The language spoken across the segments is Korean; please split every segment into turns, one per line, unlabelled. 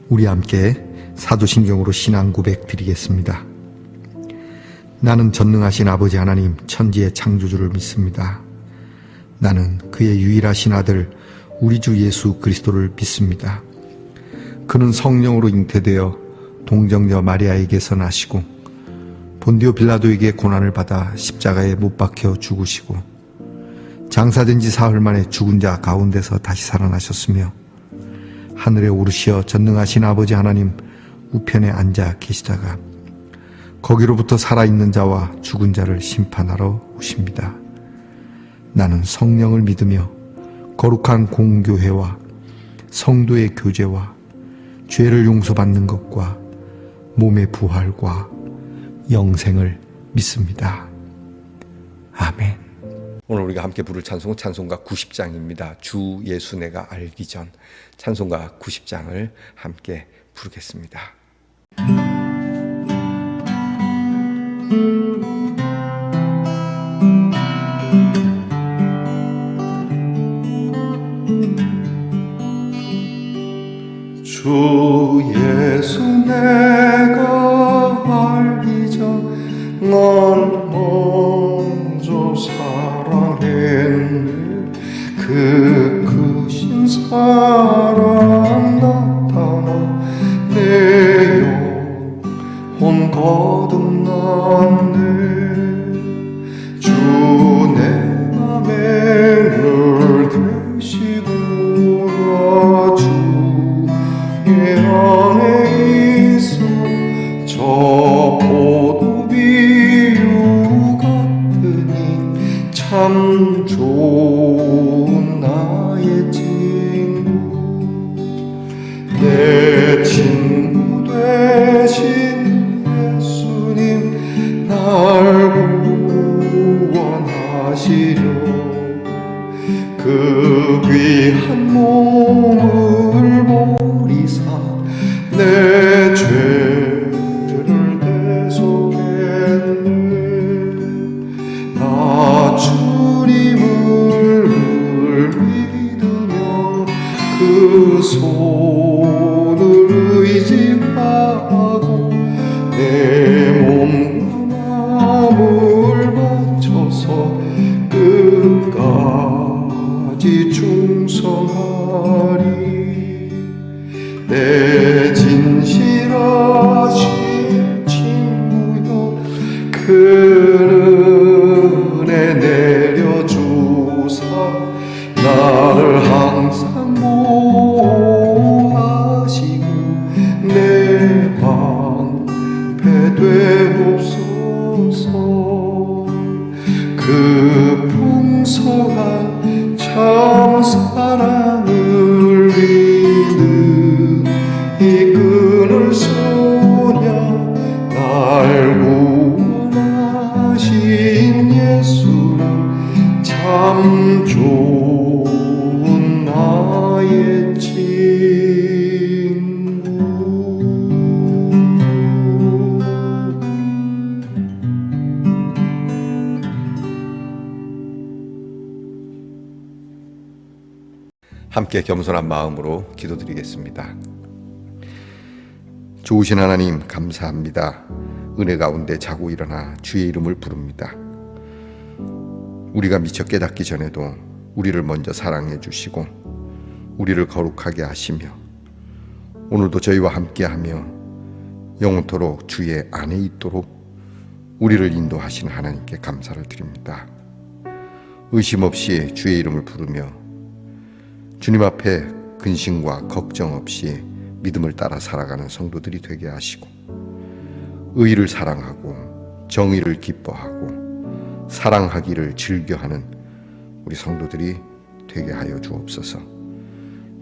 우리 함께 사도신경으로 신앙 고백 드리겠습니다. 나는 전능하신 아버지 하나님 천지의 창조주를 믿습니다. 나는 그의 유일하신 아들 우리 주 예수 그리스도를 믿습니다. 그는 성령으로 잉태되어 동정녀 마리아에게서 나시고 본디오 빌라도에게 고난을 받아 십자가에 못 박혀 죽으시고 장사된 지 사흘 만에 죽은 자 가운데서 다시 살아나셨으며 하늘에 오르시어 전능하신 아버지 하나님 우편에 앉아 계시다가 거기로부터 살아있는 자와 죽은 자를 심판하러 오십니다. 나는 성령을 믿으며 거룩한 공교회와 성도의 교제와 죄를 용서받는 것과 몸의 부활과 영생을 믿습니다. 아멘.
오늘 우리가 함께 부를 찬송은 찬송가 90장입니다. 주 예수 내가 알기 전 찬송가 90장을 함께 부르겠습니다.
주 예수 내가 알기 전 날 먼저 사랑했네. 그 크신 사랑 나타나 내 영혼 거듭났네. 주 내 맘에 늘 계시구나. 주의 안에 있어 저 포도비유 같으니 참 좋은 나의 친구. 내 친구 되신 예수님 날 구원하시려 그 귀한 몸을 버리사 내 죄를 대속했네. 나 주님을 믿으며 그 손을 의지하고 내 몸과 마음을 바쳐서 끝까지 충성하리. 내 진실하신 친구여 그 은혜 내려주사 나를 항상 보호하시고 내 방패 되옵소서. 그 풍성한 참 사랑을 믿는 이끈을 소냐 날 구원하신 예수 참 좋은 나의 친구.
함께 겸손한 마음으로 기도드리겠습니다. 좋으신 하나님 감사합니다. 은혜 가운데 자고 일어나 주의 이름을 부릅니다. 우리가 미처 깨닫기 전에도 우리를 먼저 사랑해 주시고 우리를 거룩하게 하시며 오늘도 저희와 함께하며 영원토록 주의 안에 있도록 우리를 인도하신 하나님께 감사를 드립니다. 의심 없이 주의 이름을 부르며 주님 앞에 근심과 걱정 없이 믿음을 따라 살아가는 성도들이 되게 하시고 의를 사랑하고 정의를 기뻐하고 사랑하기를 즐겨하는 우리 성도들이 되게 하여 주옵소서.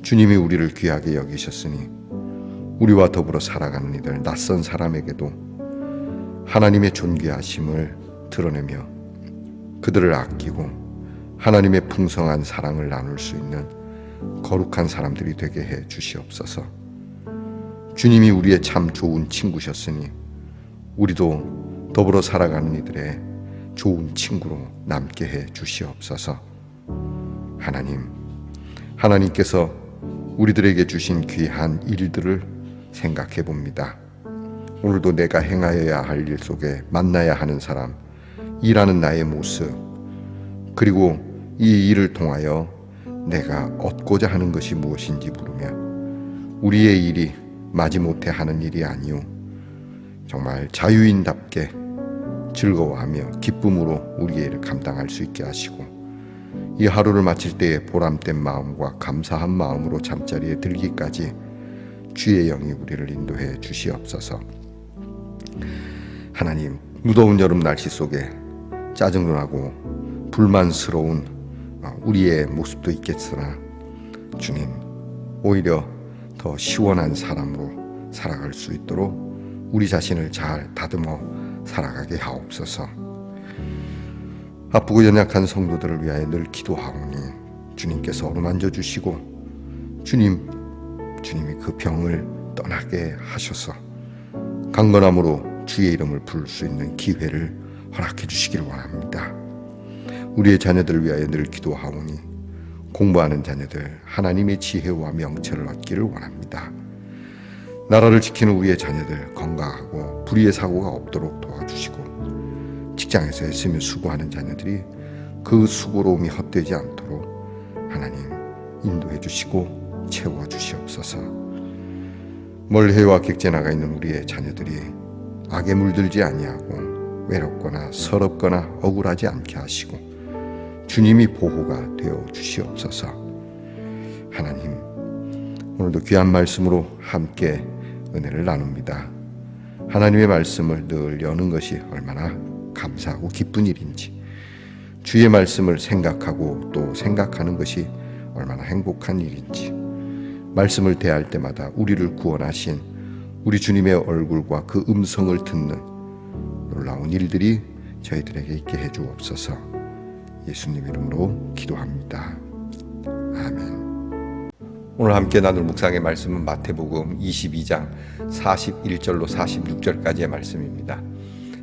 주님이 우리를 귀하게 여기셨으니 우리와 더불어 살아가는 이들 낯선 사람에게도 하나님의 존귀하심을 드러내며 그들을 아끼고 하나님의 풍성한 사랑을 나눌 수 있는 거룩한 사람들이 되게 해 주시옵소서. 주님이 우리의 참 좋은 친구셨으니 우리도 더불어 살아가는 이들의 좋은 친구로 남게 해 주시옵소서. 하나님께서 우리들에게 주신 귀한 일들을 생각해 봅니다. 오늘도 내가 행하여야 할 일 속에 만나야 하는 사람, 일하는 나의 모습, 그리고 이 일을 통하여 내가 얻고자 하는 것이 무엇인지 물으며 우리의 일이 마지못해 하는 일이 아니오 정말 자유인답게 즐거워하며 기쁨으로 우리의 일을 감당할 수 있게 하시고 이 하루를 마칠 때에 보람된 마음과 감사한 마음으로 잠자리에 들기까지 주의 영이 우리를 인도해 주시옵소서. 하나님, 무더운 여름 날씨 속에 짜증나고 불만스러운 우리의 모습도 있겠으나 주님, 오히려 더 시원한 사람으로 살아갈 수 있도록 우리 자신을 잘 다듬어 살아가게 하옵소서. 아프고 연약한 성도들을 위하여 늘 기도하오니 주님께서 어루만져 주시고 주님이 그 병을 떠나게 하셔서 강건함으로 주의 이름을 부를 수 있는 기회를 허락해 주시기를 원합니다. 우리의 자녀들을 위하여 늘 기도하오니 공부하는 자녀들 하나님의 지혜와 명철을 얻기를 원합니다. 나라를 지키는 우리의 자녀들 건강하고 불의의 사고가 없도록 도와주시고 직장에서 열심히 수고하는 자녀들이 그 수고로움이 헛되지 않도록 하나님 인도해 주시고 채워 주시옵소서. 멀해와 객제 나가 있는 우리의 자녀들이 악에 물들지 아니하고 외롭거나 서럽거나 억울하지 않게 하시고 주님이 보호가 되어 주시옵소서. 하나님, 오늘도 귀한 말씀으로 함께 은혜를 나눕니다. 하나님의 말씀을 늘 여는 것이 얼마나 감사하고 기쁜 일인지, 주의 말씀을 생각하고 또 생각하는 것이 얼마나 행복한 일인지, 말씀을 대할 때마다 우리를 구원하신 우리 주님의 얼굴과 그 음성을 듣는 놀라운 일들이 저희들에게 있게 해주옵소서. 예수님 이름으로 기도합니다. 아멘. 오늘 함께 나눌 묵상의 말씀은 마태복음 22장 41절로 46절까지의 말씀입니다.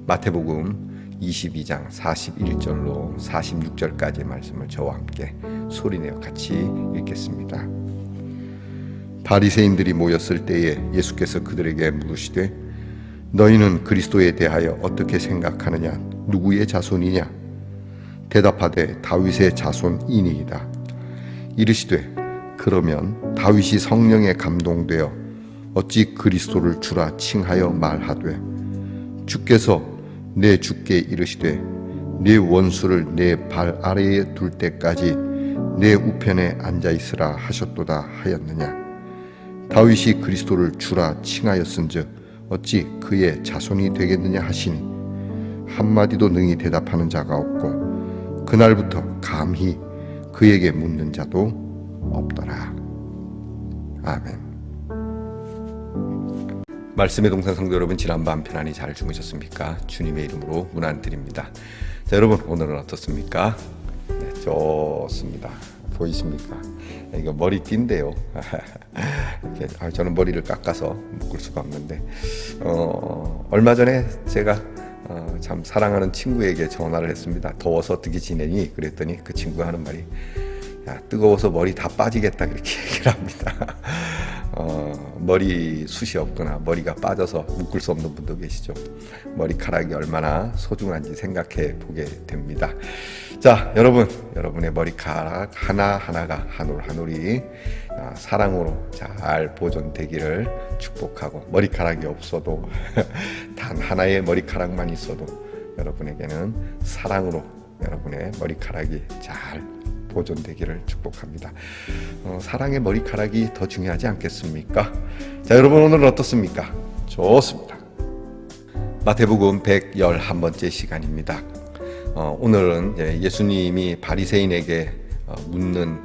마태복음 22장 41절로 46절까지의 말씀을 저와 함께 소리내어 같이 읽겠습니다. 바리새인들이 모였을 때에 예수께서 그들에게 물으시되 너희는 그리스도에 대하여 어떻게 생각하느냐? 누구의 자손이냐? 대답하되 다윗의 자손이니이다. 이르시되 그러면 다윗이 성령에 감동되어 어찌 그리스도를 주라 칭하여 말하되 주께서 내 주께 이르시되 내 원수를 내 발 아래에 둘 때까지 내 우편에 앉아 있으라 하셨도다 하였느냐? 다윗이 그리스도를 주라 칭하였은즉 어찌 그의 자손이 되겠느냐 하시니 한마디도 능히 대답하는 자가 없고 그날부터 감히 그에게 묻는 자도 없더라. 아멘. 말씀의 동산 성도 여러분, 지난밤 편안히 잘 주무셨습니까? 주님의 이름으로 문안드립니다. 자, 여러분 오늘은 어떻습니까? 네, 좋습니다. 보이십니까? 이거 머리띠인데요. 이렇게, 저는 머리를 깎아서 묶을 수가 없는데 얼마 전에 제가 참 사랑하는 친구에게 전화를 했습니다. 더워서 어떻게 지내니? 그랬더니 그 친구가 하는 말이 야, 뜨거워서 머리 다 빠지겠다 그렇게 얘기를 합니다. 머리 숱이 없거나 머리가 빠져서 묶을 수 없는 분도 계시죠. 머리카락이 얼마나 소중한지 생각해 보게 됩니다. 자, 여러분의 머리카락 하나하나가 한 올 한 올이 사랑으로 잘 보존되기를 축복하고, 머리카락이 없어도 단 하나의 머리카락만 있어도 여러분에게는 사랑으로 여러분의 머리카락이 잘 보존되기를 축복합니다. 사랑의 머리카락이 더 중요하지 않겠습니까? 자, 여러분 오늘은 어떻습니까? 좋습니다. 마태복음 111번째 시간입니다. 오늘은 예수님이 바리새인에게 묻는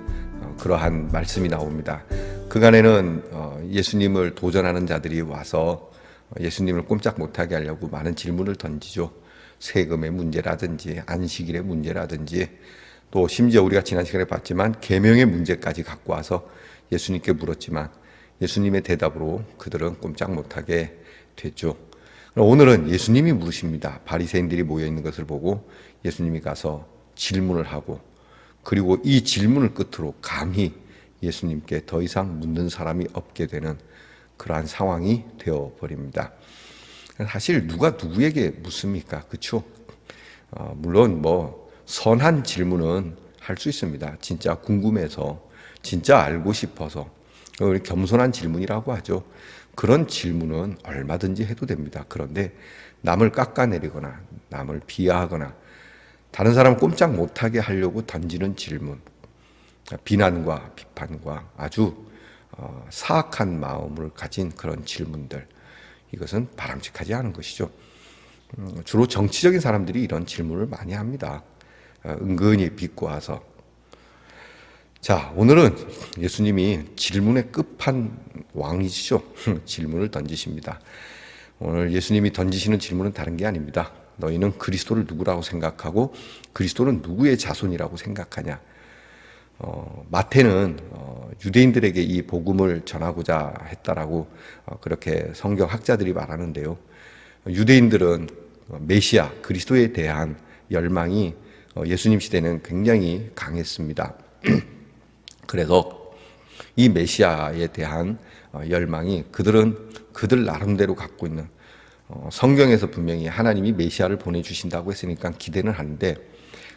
그러한 말씀이 나옵니다. 그간에는 예수님을 도전하는 자들이 와서 예수님을 꼼짝 못하게 하려고 많은 질문을 던지죠. 세금의 문제라든지 안식일의 문제라든지, 또 심지어 우리가 지난 시간에 봤지만 계명의 문제까지 갖고 와서 예수님께 물었지만 예수님의 대답으로 그들은 꼼짝 못하게 됐죠. 오늘은 예수님이 물으십니다. 바리새인들이 모여있는 것을 보고 예수님이 가서 질문을 하고, 그리고 이 질문을 끝으로 감히 예수님께 더 이상 묻는 사람이 없게 되는 그러한 상황이 되어버립니다. 사실 누가 누구에게 묻습니까? 그렇죠? 물론 뭐 선한 질문은 할 수 있습니다. 진짜 궁금해서, 진짜 알고 싶어서, 우리 겸손한 질문이라고 하죠. 그런 질문은 얼마든지 해도 됩니다. 그런데 남을 깎아내리거나 남을 비하하거나 다른 사람 꼼짝 못하게 하려고 던지는 질문, 비난과 비판과 아주 사악한 마음을 가진 그런 질문들, 이것은 바람직하지 않은 것이죠. 주로 정치적인 사람들이 이런 질문을 많이 합니다. 은근히 비꼬아서. 자, 오늘은 예수님이 질문의 끝판왕이시죠. 질문을 던지십니다. 오늘 예수님이 던지시는 질문은 다른 게 아닙니다. 너희는 그리스도를 누구라고 생각하고 그리스도는 누구의 자손이라고 생각하냐. 마태는 유대인들에게 이 복음을 전하고자 했다라고 그렇게 성경 학자들이 말하는데요. 유대인들은 메시아 그리스도에 대한 열망이 예수님 시대는 굉장히 강했습니다. 그래서 이 메시아에 대한 열망이 그들 나름대로 갖고 있는, 성경에서 분명히 하나님이 메시아를 보내주신다고 했으니까 기대는 하는데,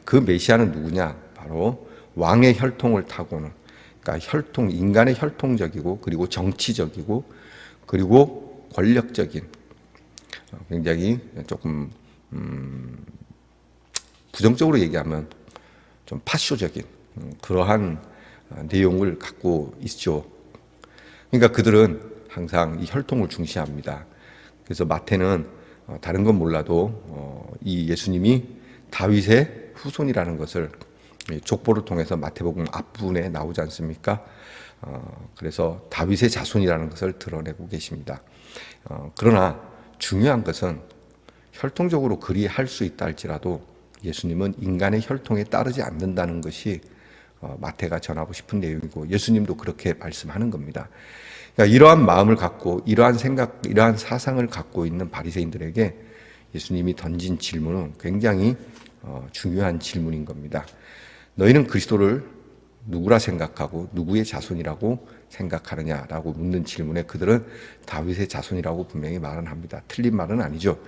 그 메시아는 누구냐? 바로 왕의 혈통을 타고는, 그러니까 인간의 혈통적이고 그리고 정치적이고 그리고 권력적인, 굉장히 조금 부정적으로 얘기하면 좀 파쇼적인 그러한 내용을 갖고 있죠. 그러니까 그들은 항상 이 혈통을 중시합니다. 그래서 마태는 다른 건 몰라도 이 예수님이 다윗의 후손이라는 것을 족보를 통해서 마태복음 앞부분에 나오지 않습니까? 그래서 다윗의 자손이라는 것을 드러내고 계십니다. 그러나 중요한 것은 혈통적으로 그리 할 수 있다 할지라도 예수님은 인간의 혈통에 따르지 않는다는 것이 마태가 전하고 싶은 내용이고, 예수님도 그렇게 말씀하는 겁니다. 그러니까 이러한 마음을 갖고 이러한 생각, 이러한 사상을 갖고 있는 바리새인들에게 예수님이 던진 질문은 굉장히 중요한 질문인 겁니다. 너희는 그리스도를 누구라 생각하고 누구의 자손이라고 생각하느냐라고 묻는 질문에 그들은 다윗의 자손이라고 분명히 말은 합니다. 틀린 말은 아니죠.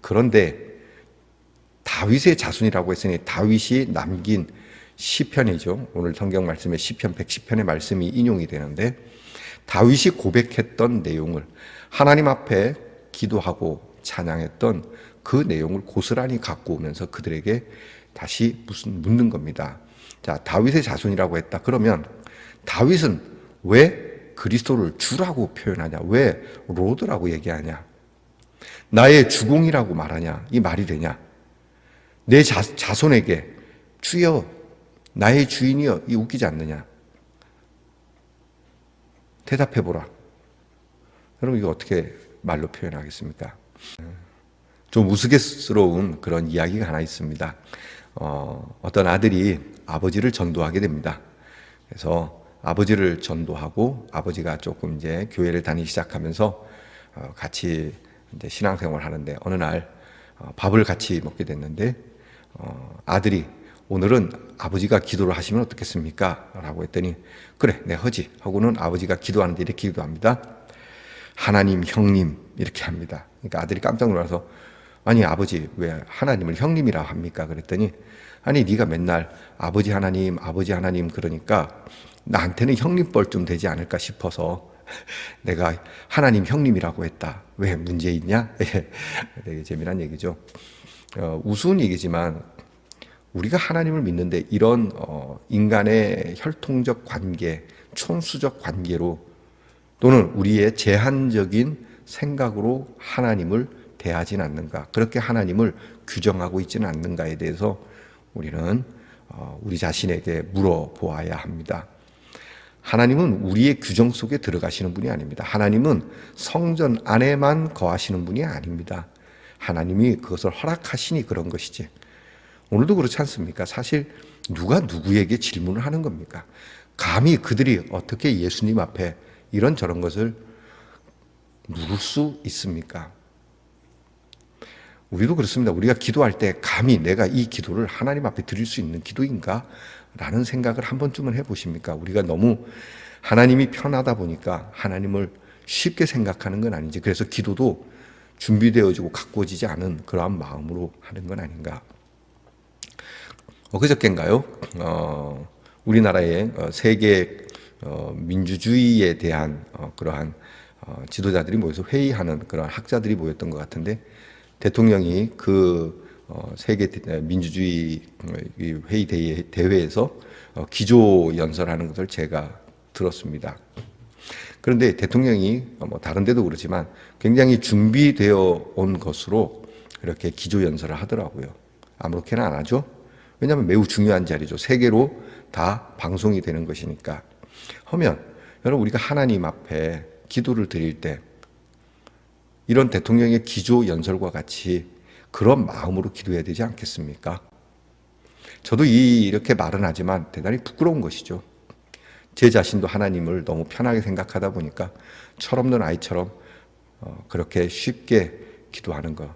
그런데 다윗의 자손이라고 했으니 다윗이 남긴 시편이죠. 오늘 성경 말씀에 시편 110편의 말씀이 인용이 되는데, 다윗이 고백했던 내용을, 하나님 앞에 기도하고 찬양했던 그 내용을 고스란히 갖고 오면서 그들에게 다시 묻는 겁니다. 자, 다윗의 자손이라고 했다. 그러면 다윗은 왜 그리스도를 주라고 표현하냐? 왜 로드라고 얘기하냐? 나의 주공이라고 말하냐? 이 말이 되냐? 내 자손에게 주여 나의 주인이여, 이 웃기지 않느냐? 대답해보라. 여러분, 이거 어떻게 말로 표현하겠습니까? 좀 우스갯스러운 그런 이야기가 하나 있습니다. 어떤 아들이 아버지를 전도하게 됩니다. 그래서 아버지를 전도하고 아버지가 조금 이제 교회를 다니기 시작하면서 같이 이제 신앙생활을 하는데, 어느 날 밥을 같이 먹게 됐는데, 아들이 오늘은 아버지가 기도를 하시면 어떻겠습니까? 라고 했더니, 그래, 내 허지 하고는 아버지가 기도하는데 이렇게 기도합니다. 하나님, 형님, 이렇게 합니다. 그러니까 아들이 깜짝 놀라서, 아니 아버지 왜 하나님을 형님이라 합니까? 그랬더니, 아니 네가 맨날 아버지 하나님 그러니까 나한테는 형님뻘 좀 되지 않을까 싶어서 내가 하나님 형님이라고 했다. 왜 문제 있냐? 되게 재미난 얘기죠. 우스운 얘기지만 우리가 하나님을 믿는데 이런 인간의 혈통적 관계, 촌수적 관계로 또는 우리의 제한적인 생각으로 하나님을 대하진 않는가, 그렇게 하나님을 규정하고 있지는 않는가에 대해서 우리는 우리 자신에게 물어보아야 합니다. 하나님은 우리의 규정 속에 들어가시는 분이 아닙니다. 하나님은 성전 안에만 거하시는 분이 아닙니다. 하나님이 그것을 허락하시니 그런 것이지, 오늘도 그렇지 않습니까? 사실 누가 누구에게 질문을 하는 겁니까? 감히 그들이 어떻게 예수님 앞에 이런저런 것을 물을 수 있습니까? 우리도 그렇습니다. 우리가 기도할 때 감히 내가 이 기도를 하나님 앞에 드릴 수 있는 기도인가? 라는 생각을 한 번쯤은 해보십니까? 우리가 너무 하나님이 편하다 보니까 하나님을 쉽게 생각하는 건 아닌지, 그래서 기도도 준비되어지고 가꾸어지지 않은 그러한 마음으로 하는 건 아닌가. 그저께인가요? 우리나라의 세계 민주주의에 대한 그러한 지도자들이 모여서 회의하는 그런 학자들이 모였던 것 같은데, 대통령이 그 세계 민주주의 회의 대회에서 기조 연설하는 것을 제가 들었습니다. 그런데 대통령이 다른 데도 그렇지만 굉장히 준비되어 온 것으로 이렇게 기조 연설을 하더라고요. 아무렇게나 안 하죠. 왜냐하면 매우 중요한 자리죠. 세계로 다 방송이 되는 것이니까. 하면 여러분, 우리가 하나님 앞에 기도를 드릴 때 이런 대통령의 기조 연설과 같이 그런 마음으로 기도해야 되지 않겠습니까? 저도 이렇게 말은 하지만 대단히 부끄러운 것이죠. 제 자신도 하나님을 너무 편하게 생각하다 보니까 철없는 아이처럼 그렇게 쉽게 기도하는 것,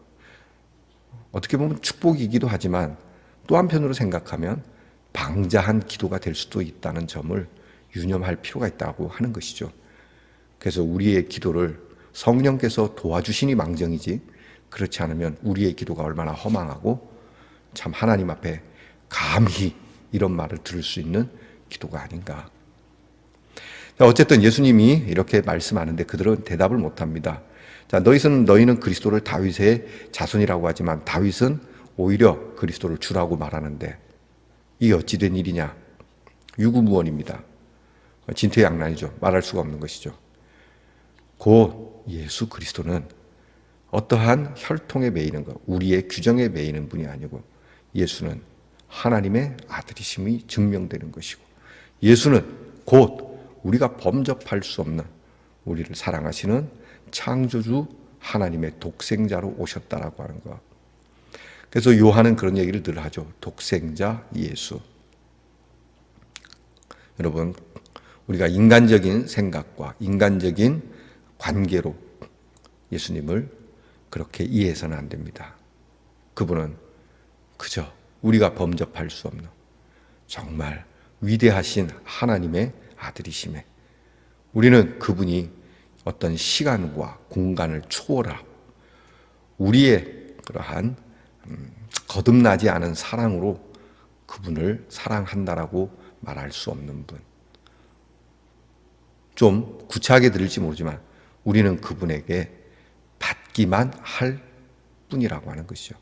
어떻게 보면 축복이기도 하지만 또 한편으로 생각하면 방자한 기도가 될 수도 있다는 점을 유념할 필요가 있다고 하는 것이죠. 그래서 우리의 기도를 성령께서 도와주시니 망정이지, 그렇지 않으면 우리의 기도가 얼마나 허망하고 참 하나님 앞에 감히 이런 말을 들을 수 있는 기도가 아닌가. 어쨌든 예수님이 이렇게 말씀하는데 그들은 대답을 못합니다. 자, 너희는 그리스도를 다윗의 자손이라고 하지만 다윗은 오히려 그리스도를 주라고 말하는데 이게 어찌 된 일이냐. 유구무원입니다. 진퇴양난이죠. 말할 수가 없는 것이죠. 곧 예수 그리스도는 어떠한 혈통에 매이는 것, 우리의 규정에 매이는 분이 아니고 예수는 하나님의 아들이심이 증명되는 것이고, 예수는 곧 우리가 범접할 수 없는 우리를 사랑하시는 창조주 하나님의 독생자로 오셨다라고 하는 것. 그래서 요한은 그런 얘기를 늘 하죠. 독생자 예수. 여러분, 우리가 인간적인 생각과 인간적인 관계로 예수님을 그렇게 이해해서는 안 됩니다. 그분은 그저 우리가 범접할 수 없는 정말 위대하신 하나님의 아들이심에, 우리는 그분이 어떤 시간과 공간을 초월하고 우리의 그러한 거듭나지 않은 사랑으로 그분을 사랑한다라고 말할 수 없는 분. 좀 구차하게 들을지 모르지만 우리는 그분에게 받기만 할 뿐이라고 하는 것이죠.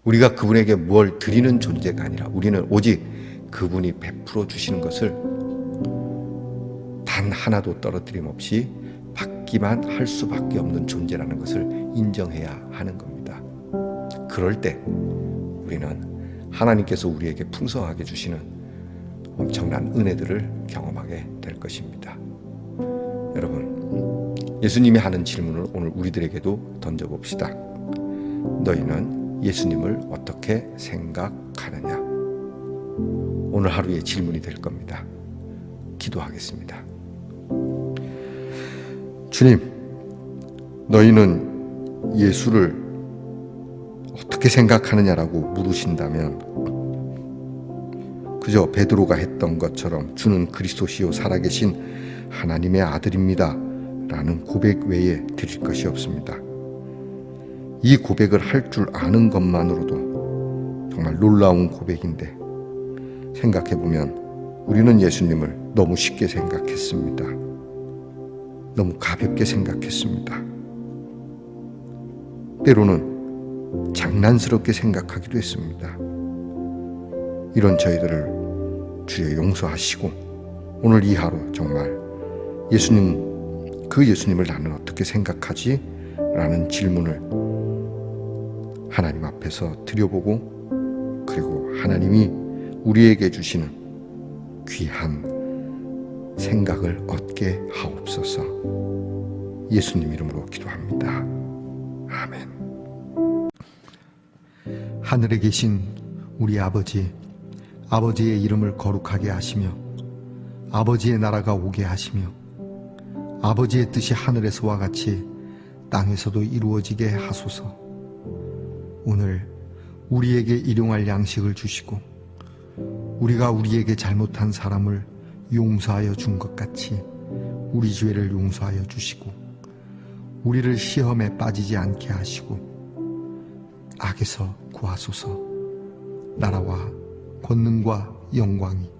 우리가 그분에게 뭘 드리는 존재가 아니라 우리는 오직 그분이 베풀어 주시는 것을 단 하나도 떨어뜨림 없이 받기만 할 수밖에 없는 존재라는 것을 인정해야 하는 겁니다. 그럴 때 우리는 하나님께서 우리에게 풍성하게 주시는 엄청난 은혜들을 경험하게 될 것입니다. 여러분, 예수님이 하는 질문을 오늘 우리들에게도 던져봅시다. 너희는 예수님을 어떻게 생각하느냐? 오늘 하루의 질문이 될 겁니다. 기도하겠습니다.
주님, 너희는 예수를 어떻게 생각하느냐라고 물으신다면 그저 베드로가 했던 것처럼 주는 그리스도시요 살아계신 하나님의 아들입니다 라는 고백 외에 드릴 것이 없습니다. 이 고백을 할 줄 아는 것만으로도 정말 놀라운 고백인데, 생각해보면 우리는 예수님을 너무 쉽게 생각했습니다. 너무 가볍게 생각했습니다. 때로는 장난스럽게 생각하기도 했습니다. 이런 저희들을 주여 용서하시고 오늘 이 하루 정말 그 예수님을 나는 어떻게 생각하지? 라는 질문을 하나님 앞에서 드려보고, 그리고 하나님이 우리에게 주시는 귀한 생각을 얻게 하옵소서. 예수님 이름으로 기도합니다. 아멘. 하늘에 계신 우리 아버지의 이름을 거룩하게 하시며 아버지의 나라가 오게 하시며 아버지의 뜻이 하늘에서와 같이 땅에서도 이루어지게 하소서. 오늘 우리에게 일용할 양식을 주시고 우리가 우리에게 잘못한 사람을 용서하여 준 것 같이 우리 죄를 용서하여 주시고 우리를 시험에 빠지지 않게 하시고 악에서 구하소서. 나라와 권능과 영광이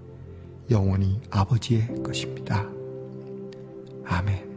영원히 아버지의 것입니다. 아멘.